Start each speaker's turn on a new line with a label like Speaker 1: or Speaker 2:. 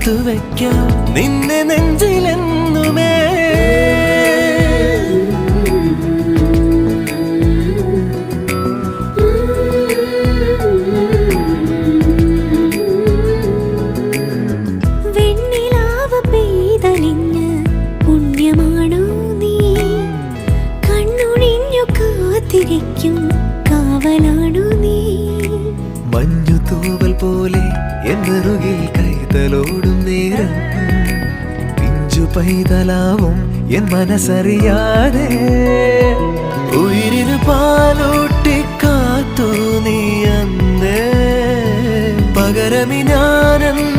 Speaker 1: ചേർത്തു വയ്ക്കാം നിന്നെ നെഞ്ചിലെന്നുമേ.
Speaker 2: വെണ്ണിലാവ് പെയ്തലിഞ്ഞ് പുണ്യമാണോ നീ? കണ്ണുണിഞ്ഞു കാത്തിരിക്കും കാവലാണോ നീ?
Speaker 1: മഞ്ഞു തൂവൽ പോലെ എന്നറുകിൽ കൈതലോടും നേരം പിഞ്ചു പൈതലാവും എൻ മനസ്സറിയാതെ. ഉയിരിന് പാലൂട്ടി കാത്തു നീ അന്നേ, പകരമി ഞാനെന്ന്